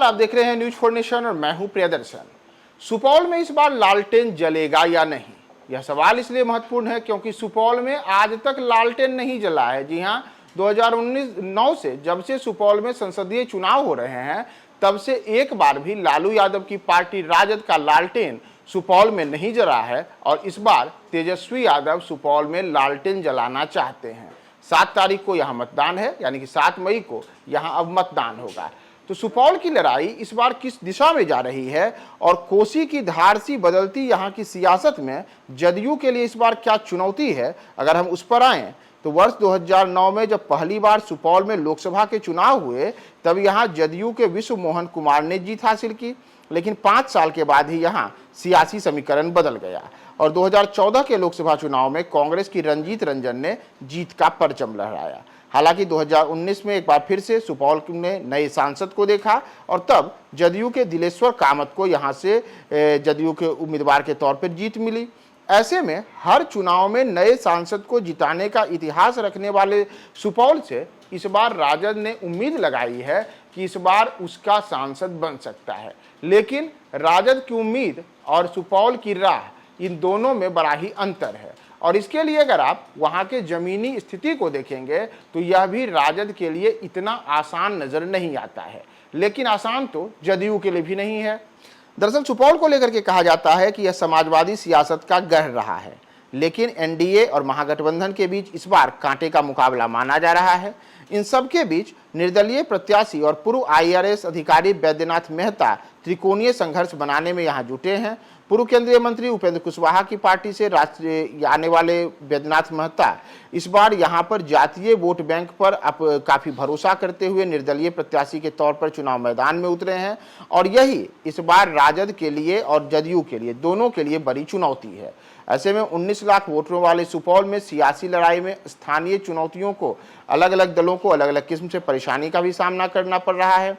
नमस्कार, आप देख रहे हैं न्यूज 4 नेशन और मैं हूं प्रियदर्शन। सुपौल में इस बार लालटेन जलेगा या नहीं, यह सवाल इसलिए महत्वपूर्ण है क्योंकि सुपौल में आज तक लालटेन नहीं जला है। जी हां, 2019 से जब से सुपौल में संसदीय चुनाव हो रहे हैं तब से एक बार भी लालू यादव की पार्टी राजद का लालटेन सुपौल में नहीं जला है और इस बार तेजस्वी यादव सुपौल में लालटेन जलाना चाहते हैं। 7 तारीख को यहाँ मतदान है, यानी कि 7 मई को यहाँ अब मतदान होगा। तो सुपौल की लड़ाई इस बार किस दिशा में जा रही है और कोसी की धार सी बदलती यहाँ की सियासत में जदयू के लिए इस बार क्या चुनौती है, अगर हम उस पर आएँ तो वर्ष 2009 में जब पहली बार सुपौल में लोकसभा के चुनाव हुए तब यहाँ जदयू के विश्व मोहन कुमार ने जीत हासिल की, लेकिन 5 साल के बाद ही यहाँ सियासी समीकरण बदल गया और 2014 के लोकसभा चुनाव में कांग्रेस की रंजीत रंजन ने जीत का परचम लहराया। हालांकि 2019 में एक बार फिर से सुपौल ने नए सांसद को देखा और तब जदयू के दिलेश्वर कामत को यहाँ से जदयू के उम्मीदवार के तौर पर जीत मिली। ऐसे में हर चुनाव में नए सांसद को जिताने का इतिहास रखने वाले सुपौल से इस बार राजद ने उम्मीद लगाई है कि इस बार उसका सांसद बन सकता है, लेकिन राजद की उम्मीद और सुपौल की राह इन दोनों में बड़ा ही अंतर है और इसके लिए अगर आप वहां के जमीनी स्थिति को देखेंगे तो यह भी राजद के लिए इतना आसान नजर नहीं आता है, लेकिन आसान तो जदयू के लिए भी नहीं है। दरअसल सुपौल को लेकर के कहा जाता है कि यह समाजवादी सियासत का गढ़ रहा है, लेकिन एनडीए और महागठबंधन के बीच इस बार कांटे का मुकाबला माना जा रहा है। इन सब के बीच निर्दलीय प्रत्याशी और पूर्व आईआरएस अधिकारी बैद्यनाथ मेहता त्रिकोणीय संघर्ष बनाने में यहाँ जुटे हैं। पूर्व केंद्रीय मंत्री उपेंद्र कुशवाहा की पार्टी से राष्ट्रीय आने वाले बैद्यनाथ मेहता इस बार यहाँ पर जातीय वोट बैंक पर काफी भरोसा करते हुए निर्दलीय प्रत्याशी के तौर पर चुनाव मैदान में उतरे हैं और यही इस बार राजद के लिए और जदयू के लिए दोनों के लिए बड़ी चुनौती है। ऐसे में 19 लाख वोटरों वाले सुपौल में सियासी लड़ाई में स्थानीय चुनौतियों को अलग अलग दलों को अलग अलग किस्म से परेशानी का भी सामना करना पड़ रहा है।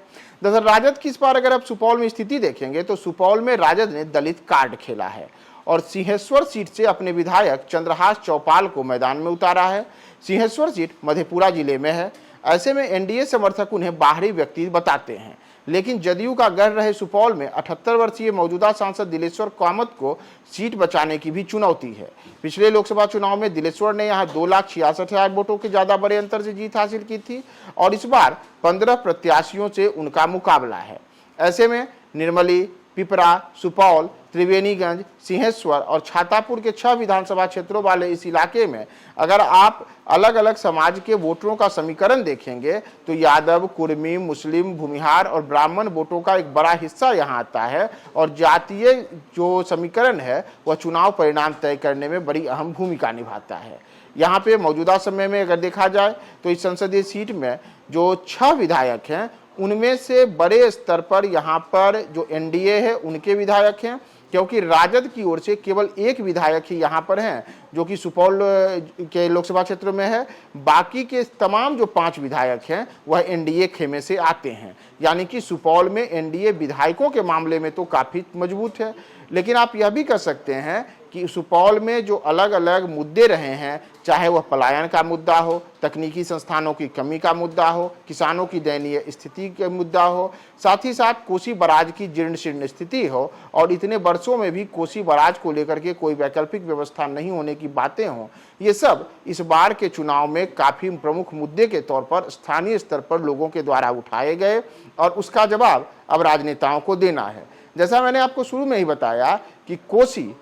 दरअसल राजद की इस बार अगर आप सुपौल में स्थिति देखेंगे तो सुपौल में राजद ने दलित कार्ड खेला है और सिंहेश्वर सीट से अपने विधायक चंद्रहास चौपाल को मैदान में उतारा है। सिंहेश्वर सीट मधेपुरा जिले में है। ऐसे में एनडीए समर्थक उन्हें बाहरी व्यक्ति बताते हैं, लेकिन जदयू का गढ़ रहे सुपौल में 78 वर्षीय मौजूदा सांसद दिलेश्वर कामत को सीट बचाने की भी चुनौती है। पिछले लोकसभा चुनाव में दिलेश्वर ने यहां 2,66,000 वोटों के ज्यादा बड़े अंतर से जीत हासिल की थी और इस बार 15 प्रत्याशियों से उनका मुकाबला है। ऐसे में निर्मली, पिपरा, सुपौल, त्रिवेणीगंज, सिंहेश्वर और छातापुर के 6 विधानसभा क्षेत्रों वाले इस इलाके में अगर आप अलग अलग समाज के वोटरों का समीकरण देखेंगे तो यादव, कुर्मी, मुस्लिम, भूमिहार और ब्राह्मण वोटों का एक बड़ा हिस्सा यहाँ आता है और जातीय जो समीकरण है वह चुनाव परिणाम तय करने में बड़ी अहम भूमिका निभाता है। यहाँ पे मौजूदा समय में अगर देखा जाए तो इस संसदीय सीट में जो 6 विधायक हैं उनमें से बड़े स्तर पर यहाँ पर जो एनडीए है उनके विधायक हैं, क्योंकि राजद की ओर से केवल 1 विधायक ही यहाँ पर हैं जो कि सुपौल के लोकसभा क्षेत्र में है। बाकी के तमाम जो 5 विधायक हैं वह एनडीए खेमे से आते हैं, यानी कि सुपौल में एनडीए विधायकों के मामले में तो काफ़ी मजबूत है। लेकिन आप यह भी कह सकते हैं कि सुपौल में जो अलग अलग मुद्दे रहे हैं, चाहे वह पलायन का मुद्दा हो, तकनीकी संस्थानों की कमी का मुद्दा हो, किसानों की दयनीय स्थिति का मुद्दा हो, साथ ही साथ कोसी बराज की जीर्ण शीर्ण स्थिति हो और इतने वर्षों में भी कोसी बराज को लेकर के कोई वैकल्पिक व्यवस्था नहीं होने की बातें हों, ये सब इस बार के चुनाव में काफ़ी प्रमुख मुद्दे के तौर पर स्थानीय स्तर पर लोगों के द्वारा उठाए गए और उसका जवाब अब राजनेताओं को देना है। जैसा मैंने आपको शुरू में ही बताया कि कोसी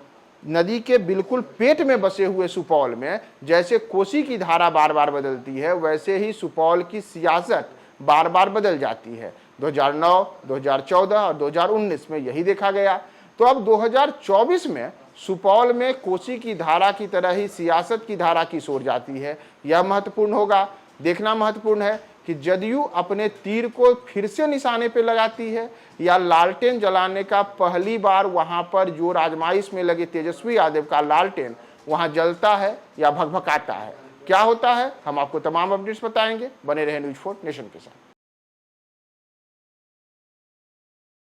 नदी के बिल्कुल पेट में बसे हुए सुपौल में जैसे कोसी की धारा बार बार बदलती है, वैसे ही सुपौल की सियासत बार बार बदल जाती है। 2009, 2014 और 2019 में यही देखा गया। तो अब 2024 में सुपौल में कोसी की धारा की तरह ही सियासत की धारा किस ओर जाती है, यह महत्वपूर्ण होगा। देखना महत्वपूर्ण है कि जदयू अपने तीर को फिर से निशाने पे लगाती है या लालटेन जलाने का पहली बार वहां पर जो आजमाइश में लगे तेजस्वी यादव का लालटेन वहां जलता है या भकभकाता है। क्या होता है, हम आपको तमाम अपडेट्स बताएंगे। बने रहे न्यूज 4 नेशन के साथ।